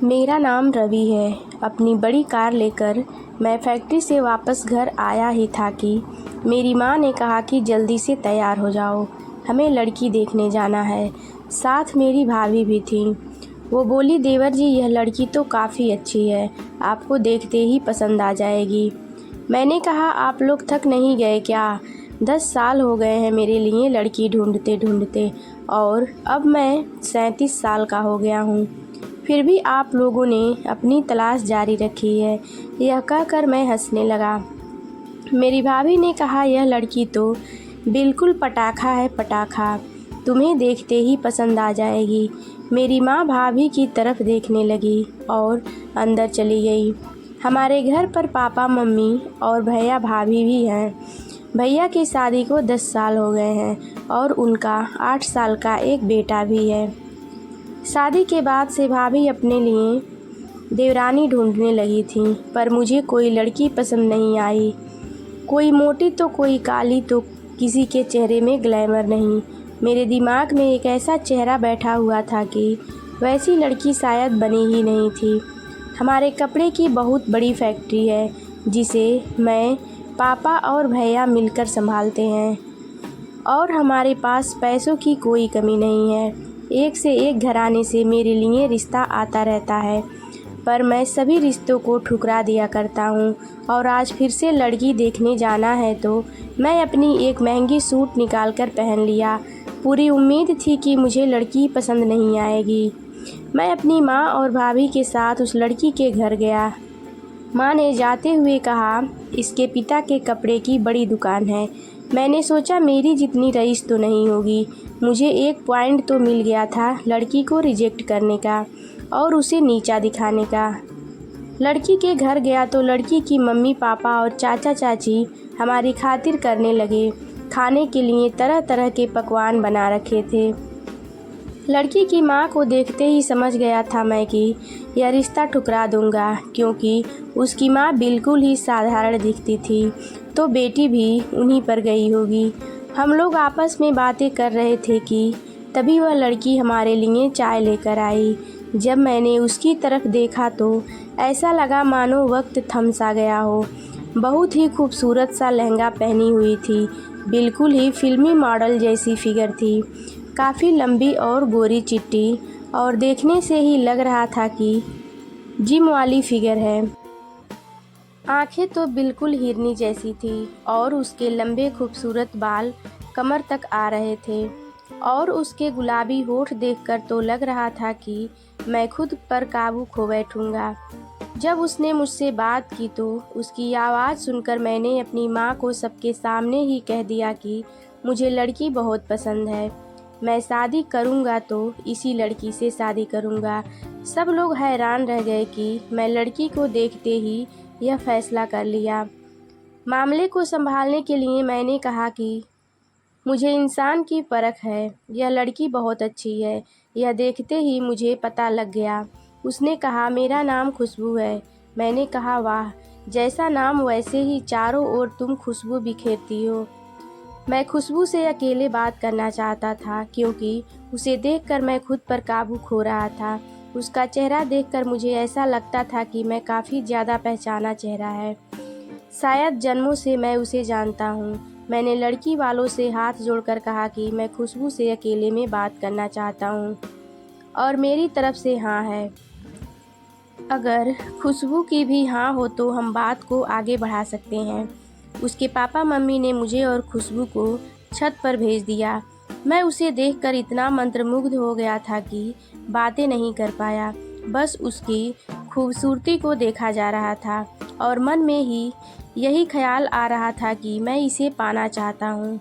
मेरा नाम रवि है। अपनी बड़ी कार लेकर मैं फैक्ट्री से वापस घर आया ही था कि मेरी माँ ने कहा कि जल्दी से तैयार हो जाओ, हमें लड़की देखने जाना है। साथ मेरी भाभी भी थी। वो बोली, देवर जी यह लड़की तो काफ़ी अच्छी है, आपको देखते ही पसंद आ जाएगी। मैंने कहा, आप लोग थक नहीं गए क्या? 10 साल हो गए हैं मेरे लिए लड़की ढूंढते ढूंढते, और अब मैं 37 साल का हो गया हूँ। फिर भी आप लोगों ने अपनी तलाश जारी रखी है। यह कहकर मैं हंसने लगा। मेरी भाभी ने कहा, यह लड़की तो बिल्कुल पटाखा है, पटाखा, तुम्हें देखते ही पसंद आ जाएगी। मेरी माँ भाभी की तरफ देखने लगी और अंदर चली गई। हमारे घर पर पापा मम्मी और भैया भाभी भी हैं। भैया की शादी को 10 साल हो गए हैं और उनका 8 साल का एक बेटा भी है। शादी के बाद से भाभी अपने लिए देवरानी ढूंढने लगी थी, पर मुझे कोई लड़की पसंद नहीं आई। कोई मोटी तो कोई काली, तो किसी के चेहरे में ग्लैमर नहीं। मेरे दिमाग में एक ऐसा चेहरा बैठा हुआ था कि वैसी लड़की शायद बनी ही नहीं थी। हमारे कपड़े की बहुत बड़ी फैक्ट्री है, जिसे मैं, पापा और भैया मिलकर संभालते हैं, और हमारे पास पैसों की कोई कमी नहीं है। एक से एक घराने से मेरे लिए रिश्ता आता रहता है, पर मैं सभी रिश्तों को ठुकरा दिया करता हूँ। और आज फिर से लड़की देखने जाना है तो मैं अपनी एक महंगी सूट निकाल कर पहन लिया। पूरी उम्मीद थी कि मुझे लड़की पसंद नहीं आएगी। मैं अपनी माँ और भाभी के साथ उस लड़की के घर गया। माँ ने जाते हुए कहा, इसके पिता के कपड़े की बड़ी दुकान है। मैंने सोचा मेरी जितनी रईस तो नहीं होगी। मुझे एक पॉइंट तो मिल गया था लड़की को रिजेक्ट करने का और उसे नीचा दिखाने का। लड़की के घर गया तो लड़की की मम्मी पापा और चाचा चाची हमारी खातिर करने लगे। खाने के लिए तरह तरह के पकवान बना रखे थे। लड़की की माँ को देखते ही समझ गया था मैं कि यह रिश्ता ठुकरा दूंगा, क्योंकि उसकी माँ बिल्कुल ही साधारण दिखती थी, तो बेटी भी उन्हीं पर गई होगी। हम लोग आपस में बातें कर रहे थे कि तभी वह लड़की हमारे लिए चाय लेकर आई। जब मैंने उसकी तरफ देखा तो ऐसा लगा मानो वक्त थम सा गया हो। बहुत ही खूबसूरत सा लहंगा पहनी हुई थी, बिल्कुल ही फिल्मी मॉडल जैसी फिगर थी, काफ़ी लंबी और गोरी चिट्टी, और देखने से ही लग रहा था कि जिम वाली फिगर है। आंखें तो बिल्कुल हिरनी जैसी थी और उसके लंबे खूबसूरत बाल कमर तक आ रहे थे, और उसके गुलाबी होठ देखकर तो लग रहा था कि मैं खुद पर काबू खो बैठूंगा। जब उसने मुझसे बात की तो उसकी आवाज़ सुनकर मैंने अपनी माँ को सबके सामने ही कह दिया कि मुझे लड़की बहुत पसंद है, मैं शादी करूँगा तो इसी लड़की से शादी करूँगा। सब लोग हैरान रह गए कि मैं लड़की को देखते ही यह फैसला कर लिया। मामले को संभालने के लिए मैंने कहा कि मुझे इंसान की परख है, यह लड़की बहुत अच्छी है, यह देखते ही मुझे पता लग गया। उसने कहा, मेरा नाम खुशबू है। मैंने कहा, वाह, जैसा नाम वैसे ही चारों ओर तुम खुशबू बिखेरती हो। मैं खुशबू से अकेले बात करना चाहता था, क्योंकि उसे देखकर मैं खुद पर काबू खो रहा था। उसका चेहरा देखकर मुझे ऐसा लगता था कि मैं काफ़ी ज़्यादा पहचाना चेहरा है। शायद जन्मों से मैं उसे जानता हूँ। मैंने लड़की वालों से हाथ जोड़कर कहा कि मैं खुशबू से अकेले में बात करना चाहता हूँ, और मेरी तरफ से हाँ है। अगर खुशबू की भी हाँ हो तो हम बात को आगे बढ़ा सकते हैं। उसके पापा मम्मी ने मुझे और खुशबू को छत पर भेज दिया। मैं उसे देखकर इतना मंत्रमुग्ध हो गया था कि बातें नहीं कर पाया, बस उसकी खूबसूरती को देखा जा रहा था, और मन में ही यही ख्याल आ रहा था कि मैं इसे पाना चाहता हूँ।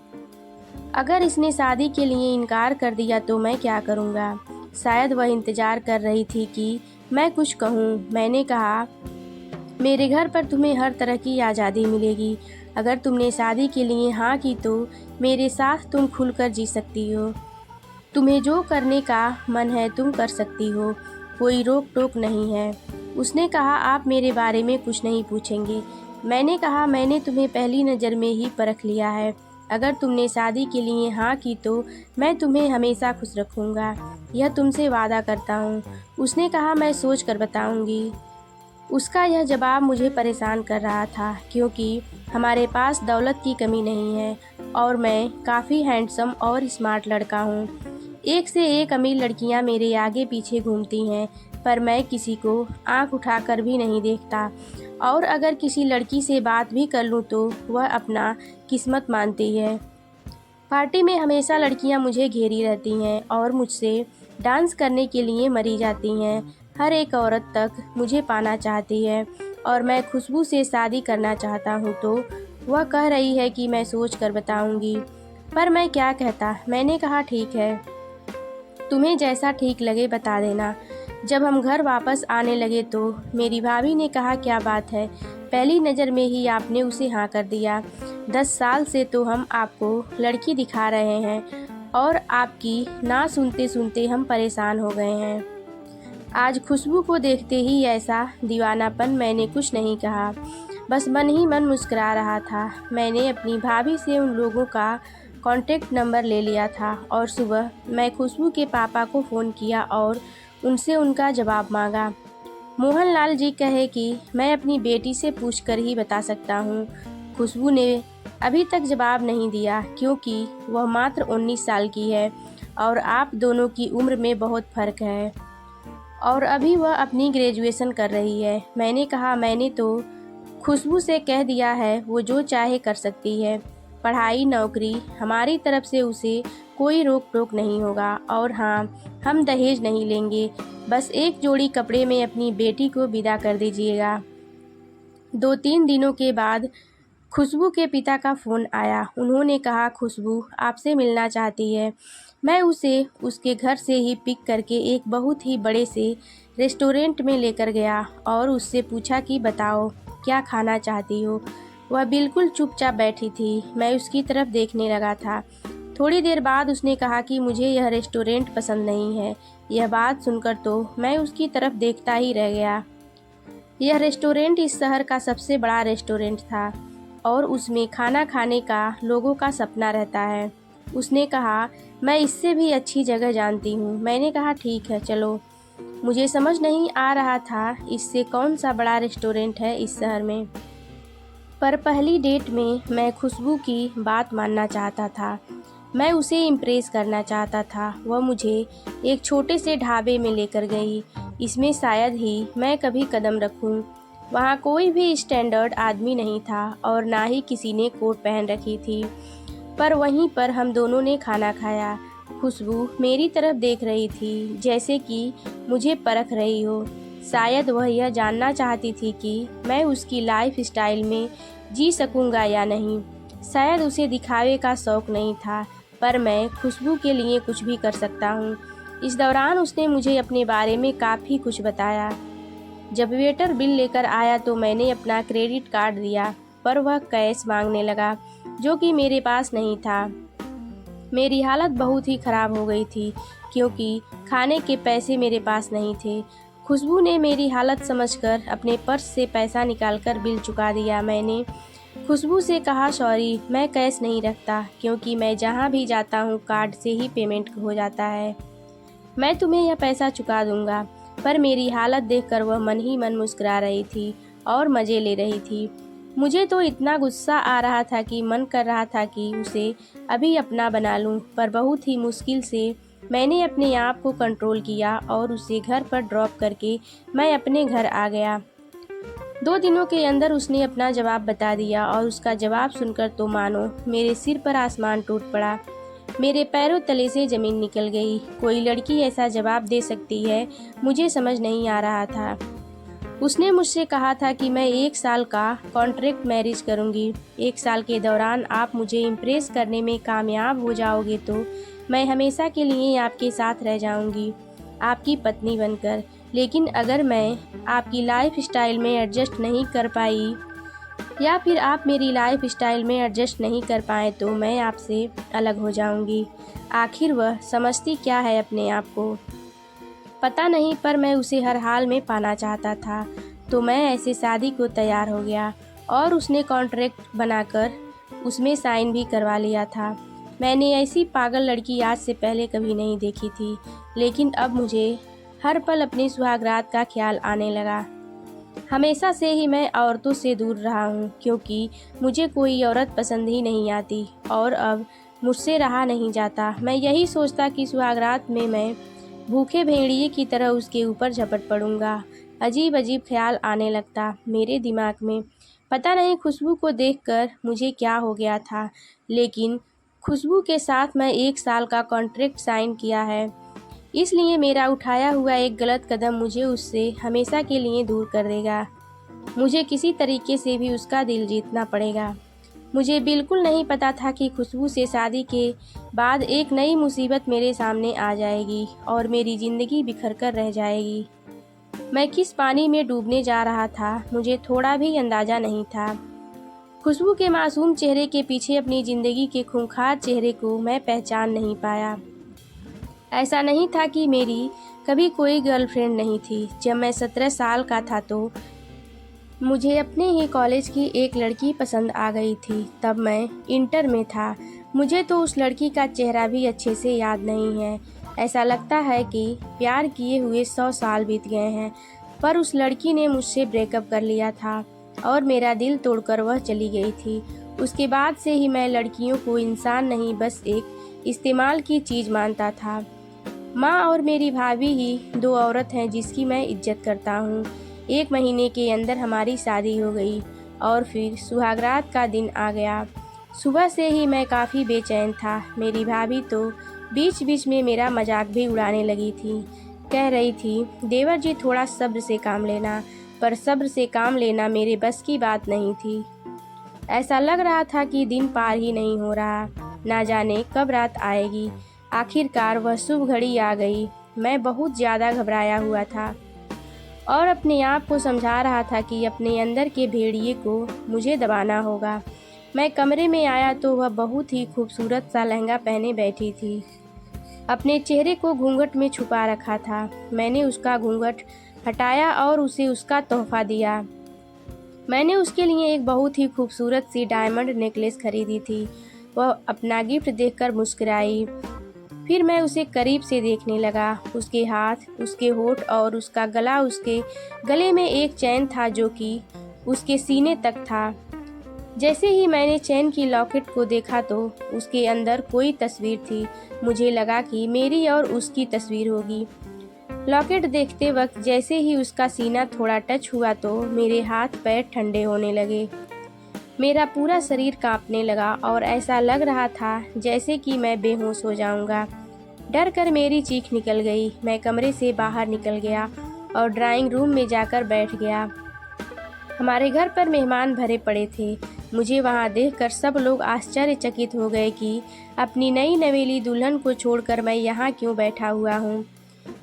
अगर इसने शादी के लिए इनकार कर दिया तो मैं क्या करूँगा? शायद वह इंतज़ार कर रही थी कि मैं कुछ कहूँ। मैंने कहा, मेरे घर पर तुम्हें हर तरह की आज़ादी मिलेगी। अगर तुमने शादी के लिए हाँ की तो मेरे साथ तुम खुलकर जी सकती हो। तुम्हें जो करने का मन है तुम कर सकती हो, कोई रोक टोक नहीं है। उसने कहा, आप मेरे बारे में कुछ नहीं पूछेंगे? मैंने कहा, मैंने तुम्हें पहली नज़र में ही परख लिया है। अगर तुमने शादी के लिए हाँ की तो मैं तुम्हें हमेशा खुश रखूँगा, यह तुमसे वादा करता हूँ। उसने कहा, मैं सोच कर बताऊँगी। उसका यह जवाब मुझे परेशान कर रहा था क्योंकि हमारे पास दौलत की कमी नहीं है और मैं काफ़ी हैंडसम और स्मार्ट लड़का हूँ। एक से एक अमीर लड़कियाँ मेरे आगे पीछे घूमती हैं, पर मैं किसी को आंख उठाकर भी नहीं देखता और अगर किसी लड़की से बात भी कर लूँ तो वह अपना किस्मत मानती है। पार्टी में हमेशा लड़कियां मुझे घेरी रहती हैं और मुझसे डांस करने के लिए मरी जाती हैं। हर एक औरत तक मुझे पाना चाहती है और मैं खुशबू से शादी करना चाहता हूँ तो वह कह रही है कि मैं सोच कर बताऊँगी। पर मैं क्या कहता। मैंने कहा, ठीक है, तुम्हें जैसा ठीक लगे बता देना। जब हम घर वापस आने लगे तो मेरी भाभी ने कहा, क्या बात है, पहली नज़र में ही आपने उसे हाँ कर दिया। 10 साल से तो हम आपको लड़की दिखा रहे हैं और आपकी ना सुनते सुनते हम परेशान हो गए हैं। आज खुशबू को देखते ही ऐसा दीवानापन। मैंने कुछ नहीं कहा, बस मन ही मन मुस्कुरा रहा था। मैंने अपनी भाभी से उन लोगों का कॉन्टैक्ट नंबर ले लिया था और सुबह मैं खुशबू के पापा को फ़ोन किया और उनसे उनका जवाब मांगा। मोहनलाल जी कहे कि मैं अपनी बेटी से पूछकर ही बता सकता हूँ। खुशबू ने अभी तक जवाब नहीं दिया क्योंकि वह मात्र 19 साल की है और आप दोनों की उम्र में बहुत फ़र्क है और अभी वह अपनी ग्रेजुएशन कर रही है। मैंने कहा, मैंने तो खुशबू से कह दिया है, वो जो चाहे कर सकती है। पढ़ाई नौकरी हमारी तरफ से उसे कोई रोक टोक नहीं होगा और हाँ, हम दहेज नहीं लेंगे। बस एक जोड़ी कपड़े में अपनी बेटी को विदा कर दीजिएगा। 2-3 दिनों के बाद खुशबू के पिता का फ़ोन आया। उन्होंने कहा, खुशबू आपसे मिलना चाहती है। मैं उसे उसके घर से ही पिक करके एक बहुत ही बड़े से रेस्टोरेंट में लेकर गया और उससे पूछा कि बताओ क्या खाना चाहती हो। वह बिल्कुल चुपचाप बैठी थी। मैं उसकी तरफ देखने लगा था। थोड़ी देर बाद उसने कहा कि मुझे यह रेस्टोरेंट पसंद नहीं है। यह बात सुनकर तो मैं उसकी तरफ देखता ही रह गया। यह रेस्टोरेंट इस शहर का सबसे बड़ा रेस्टोरेंट था और उसमें खाना खाने का लोगों का सपना रहता है। उसने कहा, मैं इससे भी अच्छी जगह जानती हूँ। मैंने कहा, ठीक है, चलो। मुझे समझ नहीं आ रहा था इससे कौन सा बड़ा रेस्टोरेंट है इस शहर में, पर पहली डेट में मैं खुशबू की बात मानना चाहता था। मैं उसे इम्प्रेस करना चाहता था। वह मुझे एक छोटे से ढाबे में लेकर गई। इसमें शायद ही मैं कभी कदम रखूं। वहाँ कोई भी स्टैंडर्ड आदमी नहीं था और ना ही किसी ने कोट पहन रखी थी। पर वहीं पर हम दोनों ने खाना खाया। खुशबू मेरी तरफ देख रही थी जैसे कि मुझे परख रही हो। शायद वह यह जानना चाहती थी कि मैं उसकी लाइफ स्टाइल में जी सकूंगा या नहीं। शायद उसे दिखावे का शौक़ नहीं था, पर मैं खुशबू के लिए कुछ भी कर सकता हूँ। इस दौरान उसने मुझे अपने बारे में काफ़ी कुछ बताया। जब वेटर बिल लेकर आया तो मैंने अपना क्रेडिट कार्ड दिया, पर वह कैश मांगने लगा, जो कि मेरे पास नहीं था। मेरी हालत बहुत ही ख़राब हो गई थी क्योंकि खाने के पैसे मेरे पास नहीं थे। खुशबू ने मेरी हालत समझकर अपने पर्स से पैसा निकालकर बिल चुका दिया। मैंने खुशबू से कहा, सॉरी, मैं कैश नहीं रखता क्योंकि मैं जहाँ भी जाता हूँ कार्ड से ही पेमेंट हो जाता है। मैं तुम्हें यह पैसा चुका दूँगा। पर मेरी हालत देखकर वह मन ही मन मुस्कुरा रही थी और मज़े ले रही थी। मुझे तो इतना गुस्सा आ रहा था कि मन कर रहा था कि उसे अभी अपना बना लूं, पर बहुत ही मुश्किल से मैंने अपने आप को कंट्रोल किया और उसे घर पर ड्रॉप करके मैं अपने घर आ गया। 2 दिनों के अंदर उसने अपना जवाब बता दिया और उसका जवाब सुनकर तो मानो मेरे सिर पर आसमान टूट पड़ा। मेरे पैरों तले से ज़मीन निकल गई। कोई लड़की ऐसा जवाब दे सकती है, मुझे समझ नहीं आ रहा था। उसने मुझसे कहा था कि मैं 1 साल का कॉन्ट्रैक्ट मैरिज करूंगी। 1 साल के दौरान आप मुझे इम्प्रेस करने में कामयाब हो जाओगे तो मैं हमेशा के लिए आपके साथ रह जाऊंगी, आपकी पत्नी बनकर। लेकिन अगर मैं आपकी लाइफ स्टाइल में एडजस्ट नहीं कर पाई या फिर आप मेरी लाइफ स्टाइल में एडजस्ट नहीं कर पाए तो मैं आपसे अलग हो जाऊंगी। आखिर वह समझती क्या है अपने आप को, पता नहीं, पर मैं उसे हर हाल में पाना चाहता था। तो मैं ऐसे शादी को तैयार हो गया और उसने कॉन्ट्रैक्ट बनाकर उसमें साइन भी करवा लिया था। मैंने ऐसी पागल लड़की आज से पहले कभी नहीं देखी थी, लेकिन अब मुझे हर पल अपनी सुहागरात का ख्याल आने लगा। हमेशा से ही मैं औरतों से दूर रहा हूँ, क्योंकि मुझे कोई औरत पसंद ही नहीं आती और अब मुझसे रहा नहीं जाता। मैं यही सोचता कि सुहागरात में मैं भूखे भेड़िए की तरह उसके ऊपर झपट पड़ूंगा। अजीब अजीब ख्याल आने लगता मेरे दिमाग में। पता नहीं खुशबू को देखकर मुझे क्या हो गया था, लेकिन खुशबू के साथ मैं 1 साल का कॉन्ट्रैक्ट साइन किया है, इसलिए मेरा उठाया हुआ एक गलत कदम मुझे उससे हमेशा के लिए दूर कर देगा। मुझे किसी तरीके से भी उसका दिल जीतना पड़ेगा। मुझे बिल्कुल नहीं पता था कि खुशबू से शादी के बाद एक नई मुसीबत मेरे सामने आ जाएगी और मेरी ज़िंदगी बिखर कर रह जाएगी। मैं किस पानी में डूबने जा रहा था, मुझे थोड़ा भी अंदाज़ा नहीं था। खुशबू के मासूम चेहरे के पीछे अपनी ज़िंदगी के खूंखार चेहरे को मैं पहचान नहीं पाया। ऐसा नहीं था कि मेरी कभी कोई गर्लफ्रेंड नहीं थी। जब मैं 17 साल का था तो मुझे अपने ही कॉलेज की एक लड़की पसंद आ गई थी। तब मैं इंटर में था। मुझे तो उस लड़की का चेहरा भी अच्छे से याद नहीं है। ऐसा लगता है कि प्यार किए हुए 100 साल बीत गए हैं। पर उस लड़की ने मुझसे ब्रेकअप कर लिया था और मेरा दिल तोड़कर वह चली गई थी। उसके बाद से ही मैं लड़कियों को इंसान नहीं, बस एक इस्तेमाल की चीज़ मानता था। माँ और मेरी भाभी ही 2 औरत हैं जिसकी मैं इज्जत करता हूँ। 1 महीने के अंदर हमारी शादी हो गई और फिर सुहागरात का दिन आ गया। सुबह से ही मैं काफ़ी बेचैन था। मेरी भाभी तो बीच बीच में मेरा मजाक भी उड़ाने लगी थी। कह रही थी, देवर जी थोड़ा सब्र से काम लेना, पर सब्र से काम लेना मेरे बस की बात नहीं थी। ऐसा लग रहा था कि दिन पार ही नहीं हो रहा, ना जाने कब रात आएगी। आखिरकार वह शुभ घड़ी आ गई। मैं बहुत ज़्यादा घबराया हुआ था और अपने आप को समझा रहा था कि अपने अंदर के भेड़िए को मुझे दबाना होगा। मैं कमरे में आया तो वह बहुत ही खूबसूरत सा लहंगा पहने बैठी थी। अपने चेहरे को घूंघट में छुपा रखा था। मैंने उसका घूंघट हटाया और उसे उसका तोहफा दिया। मैंने उसके लिए एक बहुत ही खूबसूरत सी डायमंड नेकलेस खरीदी थी। वह अपना गिफ्ट देखकर मुस्कुराई। फिर मैं उसे करीब से देखने लगा। उसके हाथ, उसके होठ और उसका गला। उसके गले में एक चैन था जो कि उसके सीने तक था। जैसे ही मैंने चैन की लॉकेट को देखा तो उसके अंदर कोई तस्वीर थी। मुझे लगा कि मेरी और उसकी तस्वीर होगी। लॉकेट देखते वक्त जैसे ही उसका सीना थोड़ा टच हुआ तो मेरे हाथ पैर ठंडे होने लगे। मेरा पूरा शरीर कांपने लगा और ऐसा लग रहा था जैसे कि मैं बेहोश हो जाऊंगा। डर कर मेरी चीख निकल गई। मैं कमरे से बाहर निकल गया और ड्राइंग रूम में जाकर बैठ गया। हमारे घर पर मेहमान भरे पड़े थे। मुझे वहां देखकर सब लोग आश्चर्यचकित हो गए कि अपनी नई नवेली दुल्हन को छोड़कर मैं यहाँ क्यों बैठा हुआ हूँ।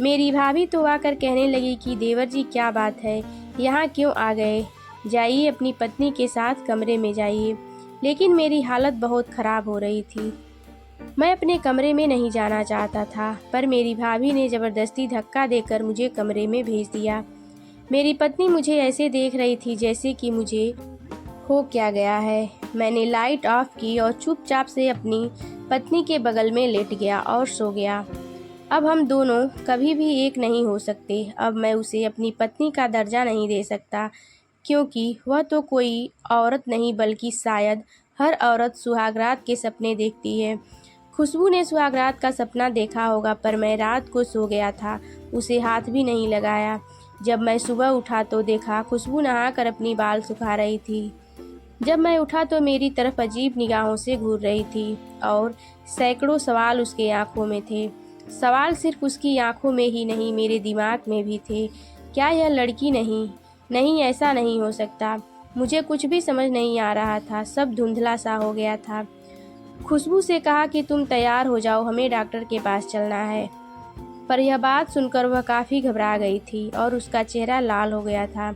मेरी भाभी तो आकर कहने लगी कि देवर जी क्या बात है, यहाँ क्यों आ गए, जाइए अपनी पत्नी के साथ कमरे में जाइए। लेकिन मेरी हालत बहुत ख़राब हो रही थी। मैं अपने कमरे में नहीं जाना चाहता था, पर मेरी भाभी ने ज़बरदस्ती धक्का देकर मुझे कमरे में भेज दिया। मेरी पत्नी मुझे ऐसे देख रही थी जैसे कि मुझे हो क्या गया है। मैंने लाइट ऑफ की और चुपचाप से अपनी पत्नी के बगल में लेट गया और सो गया। अब हम दोनों कभी भी एक नहीं हो सकते। अब मैं उसे अपनी पत्नी का दर्जा नहीं दे सकता, क्योंकि वह तो कोई औरत नहीं बल्कि शायद हर औरत सुहागरात के सपने देखती है। खुशबू ने सुहागरात का सपना देखा होगा, पर मैं रात को सो गया था, उसे हाथ भी नहीं लगाया। जब मैं सुबह उठा तो देखा खुशबू नहाकर अपनी बाल सुखा रही थी। जब मैं उठा तो मेरी तरफ अजीब निगाहों से घूर रही थी और सैकड़ों सवाल उसके आंखों में थे। सवाल सिर्फ उसकी आंखों में ही नहीं, मेरे दिमाग में भी थे। क्या यह लड़की नहीं? नहीं, ऐसा नहीं हो सकता। मुझे कुछ भी समझ नहीं आ रहा था, सब धुंधला सा हो गया था। खुशबू से कहा कि तुम तैयार हो जाओ, हमें डॉक्टर के पास चलना है। पर यह बात सुनकर वह काफ़ी घबरा गई थी और उसका चेहरा लाल हो गया था।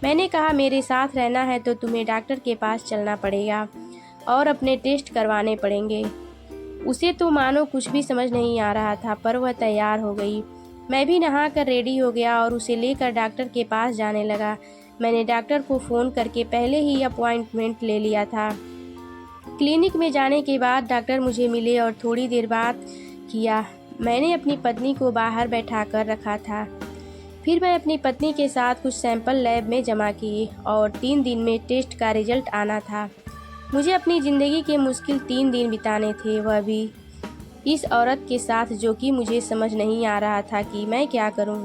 मैंने कहा, मेरे साथ रहना है तो तुम्हें डॉक्टर के पास चलना पड़ेगा और अपने टेस्ट करवाने पड़ेंगे। उसे तो मानो कुछ भी समझ नहीं आ रहा था, पर वह तैयार हो गई। मैं भी नहाकर रेडी हो गया और उसे लेकर डॉक्टर के पास जाने लगा। मैंने डॉक्टर को फ़ोन करके पहले ही अपॉइंटमेंट ले लिया था। क्लिनिक में जाने के बाद डॉक्टर मुझे मिले और थोड़ी देर बात किया। मैंने अपनी पत्नी को बाहर बैठा कर रखा था। फिर मैं अपनी पत्नी के साथ कुछ सैंपल लैब में जमा किए और 3 दिन में टेस्ट का रिजल्ट आना था। मुझे अपनी ज़िंदगी के मुश्किल 3 दिन बिताने थे, वह भी इस औरत के साथ जो कि मुझे समझ नहीं आ रहा था कि मैं क्या करूं।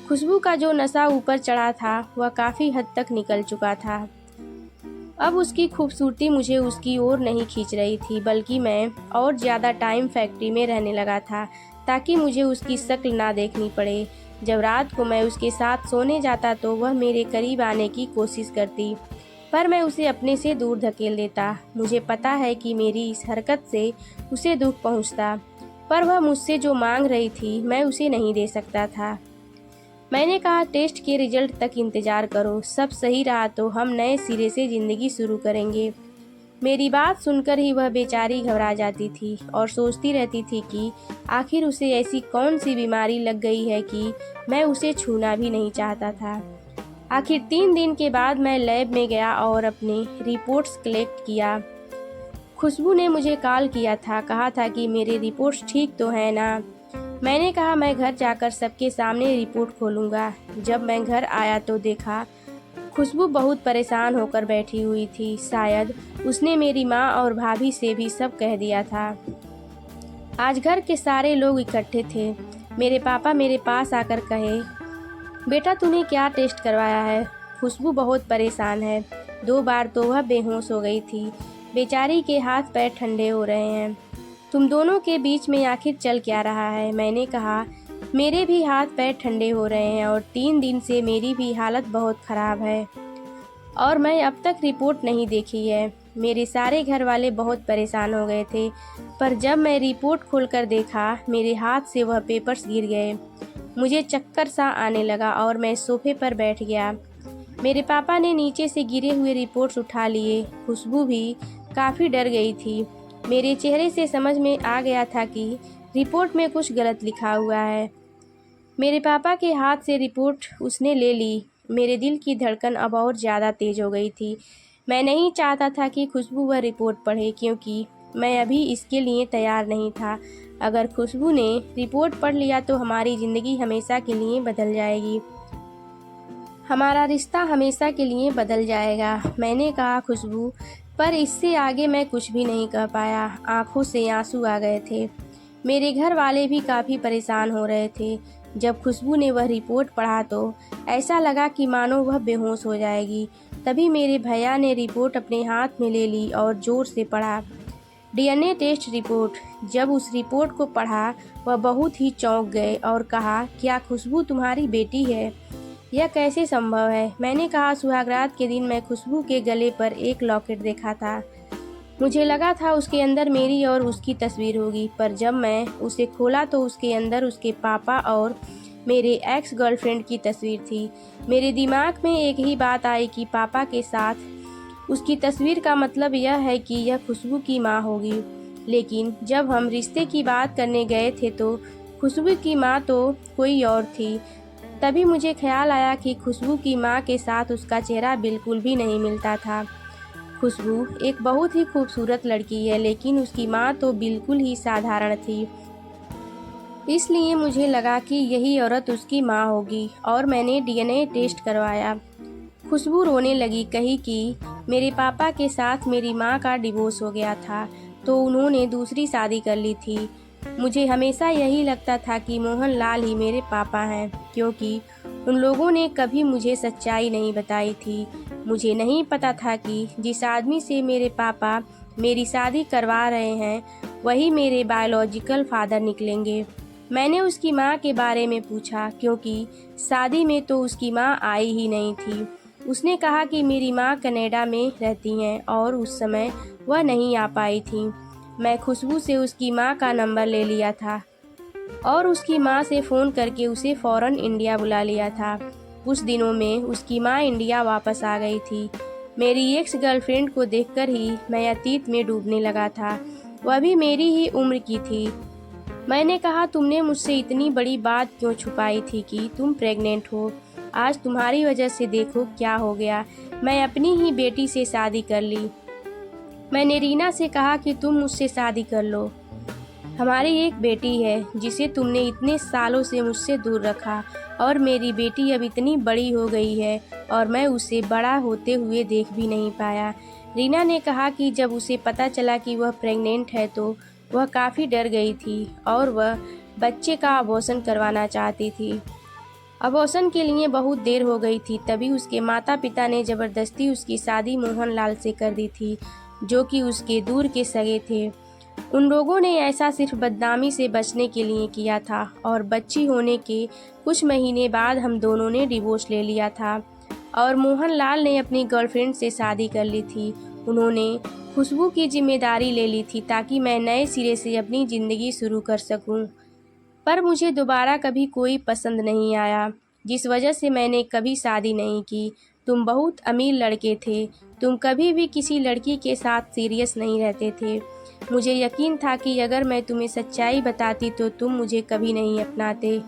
खुशबू का जो नशा ऊपर चढ़ा था वह काफ़ी हद तक निकल चुका था। अब उसकी खूबसूरती मुझे उसकी ओर नहीं खींच रही थी, बल्कि मैं और ज़्यादा टाइम फैक्ट्री में रहने लगा था ताकि मुझे उसकी शक्ल ना देखनी पड़े। जब रात को मैं उसके साथ सोने जाता तो वह मेरे करीब आने की कोशिश करती, पर मैं उसे अपने से दूर धकेल देता। मुझे पता है कि मेरी इस हरकत से उसे दुख पहुंचता, पर वह मुझसे जो मांग रही थी मैं उसे नहीं दे सकता था। मैंने कहा, टेस्ट के रिजल्ट तक इंतज़ार करो, सब सही रहा तो हम नए सिरे से ज़िंदगी शुरू करेंगे। मेरी बात सुनकर ही वह बेचारी घबरा जाती थी और सोचती रहती थी कि आखिर उसे ऐसी कौन सी बीमारी लग गई है कि मैं उसे छूना भी नहीं चाहता था। आखिर 3 दिन के बाद मैं लैब में गया और अपने रिपोर्ट्स कलेक्ट किया। खुशबू ने मुझे कॉल किया था, कहा था कि मेरे रिपोर्ट्स ठीक तो हैं ना। मैंने कहा मैं घर जाकर सबके सामने रिपोर्ट खोलूँगा। जब मैं घर आया तो देखा खुशबू बहुत परेशान होकर बैठी हुई थी। शायद उसने मेरी माँ और भाभी से भी सब कह दिया था। आज घर के सारे लोग इकट्ठे थे। मेरे पापा मेरे पास आकर कहे, बेटा तूने क्या टेस्ट करवाया है? खुशबू बहुत परेशान है। 2 बार तो वह बेहोश हो गई थी। बेचारी के हाथ पैर ठंडे हो रहे हैं। तुम दोनों के बीच में आखिर चल क्या रहा है? मैंने कहा, मेरे भी हाथ पैर ठंडे हो रहे हैं और 3 दिन से मेरी भी हालत बहुत ख़राब है और मैं अब तक रिपोर्ट नहीं देखी है। मेरे सारे घर वाले बहुत परेशान हो गए थे, पर जब मैं रिपोर्ट खोलकर देखा मेरे हाथ से वह पेपर्स गिर गए। मुझे चक्कर सा आने लगा और मैं सोफे पर बैठ गया। मेरे पापा ने नीचे से गिरे हुए रिपोर्ट्स उठा लिए। खुशबू भी काफ़ी डर गई थी। मेरे चेहरे से समझ में आ गया था कि रिपोर्ट में कुछ गलत लिखा हुआ है। मेरे पापा के हाथ से रिपोर्ट उसने ले ली। मेरे दिल की धड़कन अब और ज़्यादा तेज़ हो गई थी। मैं नहीं चाहता था कि खुशबू वह रिपोर्ट पढ़े, क्योंकि मैं अभी इसके लिए तैयार नहीं था। अगर खुशबू ने रिपोर्ट पढ़ लिया तो हमारी ज़िंदगी हमेशा के लिए बदल जाएगी, हमारा रिश्ता हमेशा के लिए बदल जाएगा। मैंने कहा, खुशबू, पर इससे आगे मैं कुछ भी नहीं कह पाया। आंखों से आंसू आ गए थे। मेरे घर वाले भी काफ़ी परेशान हो रहे थे। जब खुशबू ने वह रिपोर्ट पढ़ा तो ऐसा लगा कि मानो वह बेहोश हो जाएगी। तभी मेरे भैया ने रिपोर्ट अपने हाथ में ले ली और ज़ोर से पढ़ा, डीएनए टेस्ट रिपोर्ट। जब उस रिपोर्ट को पढ़ा वह बहुत ही चौंक गए और कहा, क्या खुशबू तुम्हारी बेटी है? यह कैसे संभव है? मैंने कहा, सुहागरात के दिन मैं खुशबू के गले पर एक लॉकेट देखा था। मुझे लगा था उसके अंदर मेरी और उसकी तस्वीर होगी, पर जब मैं उसे खोला तो उसके अंदर उसके पापा और मेरे एक्स गर्लफ्रेंड की तस्वीर थी। मेरे दिमाग में एक ही बात आई कि पापा के साथ उसकी तस्वीर का मतलब यह है कि यह खुशबू की माँ होगी। लेकिन जब हम रिश्ते की बात करने गए थे तो खुशबू की माँ तो कोई और थी। तभी मुझे ख्याल आया कि खुशबू की माँ के साथ उसका चेहरा बिल्कुल भी नहीं मिलता था। खुशबू एक बहुत ही खूबसूरत लड़की है, लेकिन उसकी माँ तो बिल्कुल ही साधारण थी। इसलिए मुझे लगा कि यही औरत उसकी माँ होगी और मैंने डीएनए टेस्ट करवाया। खुशबू रोने लगी, कही कि मेरे पापा के साथ मेरी माँ का डिवोर्स हो गया था तो उन्होंने दूसरी शादी कर ली थी। मुझे हमेशा यही लगता था कि मोहन लाल ही मेरे पापा हैं, क्योंकि उन लोगों ने कभी मुझे सच्चाई नहीं बताई थी। मुझे नहीं पता था कि जिस आदमी से मेरे पापा मेरी शादी करवा रहे हैं वही मेरे बायोलॉजिकल फादर निकलेंगे। मैंने उसकी माँ के बारे में पूछा, क्योंकि शादी में तो उसकी माँ आई ही नहीं थी। उसने कहा कि मेरी माँ कनाडा में रहती हैं और उस समय वह नहीं आ पाई थी। मैं खुशबू से उसकी माँ का नंबर ले लिया था और उसकी माँ से फ़ोन करके उसे फ़ौरन इंडिया बुला लिया था। कुछ दिनों में उसकी माँ इंडिया वापस आ गई थी। मेरी एक्स गर्लफ्रेंड को देखकर ही मैं अतीत में डूबने लगा था। वह भी मेरी ही उम्र की थी। मैंने कहा, तुमने मुझसे इतनी बड़ी बात क्यों छुपाई थी कि तुम प्रेग्नेंट हो? आज तुम्हारी वजह से देखो क्या हो गया। मैं अपनी ही बेटी से शादी कर ली। मैंने रीना से कहा कि तुम मुझसे शादी कर लो। हमारी एक बेटी है जिसे तुमने इतने सालों से मुझसे दूर रखा, और मेरी बेटी अब इतनी बड़ी हो गई है और मैं उसे बड़ा होते हुए देख भी नहीं पाया। रीना ने कहा कि जब उसे पता चला कि वह प्रेग्नेंट है तो वह काफ़ी डर गई थी और वह बच्चे का अबॉर्शन करवाना चाहती थी। अबॉर्शन के लिए बहुत देर हो गई थी, तभी उसके माता पिता ने ज़बरदस्ती उसकी शादी मोहन लाल से कर दी थी, जो कि उसके दूर के सगे थे। उन लोगों ने ऐसा सिर्फ बदनामी से बचने के लिए किया था, और बच्ची होने के कुछ महीने बाद हम दोनों ने डिवोर्स ले लिया था और मोहन लाल ने अपनी गर्लफ्रेंड से शादी कर ली थी। उन्होंने खुशबू की जिम्मेदारी ले ली थी ताकि मैं नए सिरे से अपनी ज़िंदगी शुरू कर सकूं। पर मुझे दोबारा कभी कोई पसंद नहीं आया, जिस वजह से मैंने कभी शादी नहीं की। तुम बहुत अमीर लड़के थे, तुम कभी भी किसी लड़की के साथ सीरियस नहीं रहते थे। मुझे यकीन था कि अगर मैं तुम्हें सच्चाई बताती तो तुम मुझे कभी नहीं अपनाते।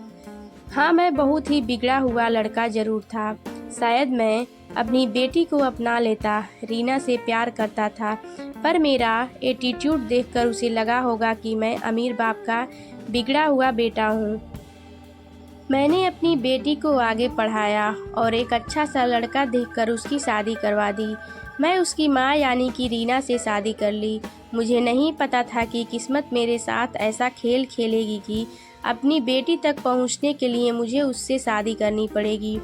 हाँ, मैं बहुत ही बिगड़ा हुआ लड़का ज़रूर था। शायद मैं अपनी बेटी को अपना लेता, रीना से प्यार करता था, पर मेरा एटीट्यूड देखकर उसे लगा होगा कि मैं अमीर बाप का बिगड़ा हुआ बेटा हूँ। मैंने अपनी बेटी को आगे पढ़ाया और एक अच्छा सा लड़का देखकर उसकी शादी करवा दी। मैं उसकी माँ यानी कि रीना से शादी कर ली। मुझे नहीं पता था कि किस्मत मेरे साथ ऐसा खेल खेलेगी कि अपनी बेटी तक पहुँचने के लिए मुझे उससे शादी करनी पड़ेगी।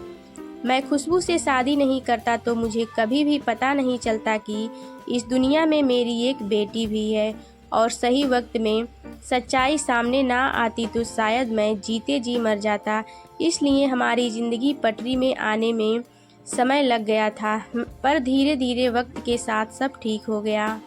मैं खुशबू से शादी नहीं करता तो मुझे कभी भी पता नहीं चलता कि इस दुनिया में मेरी एक बेटी भी है, और सही वक्त में सच्चाई सामने ना आती तो शायद मैं जीते जी मर जाता। इसलिए हमारी ज़िंदगी पटरी में आने में समय लग गया था, पर धीरे धीरे वक्त के साथ सब ठीक हो गया।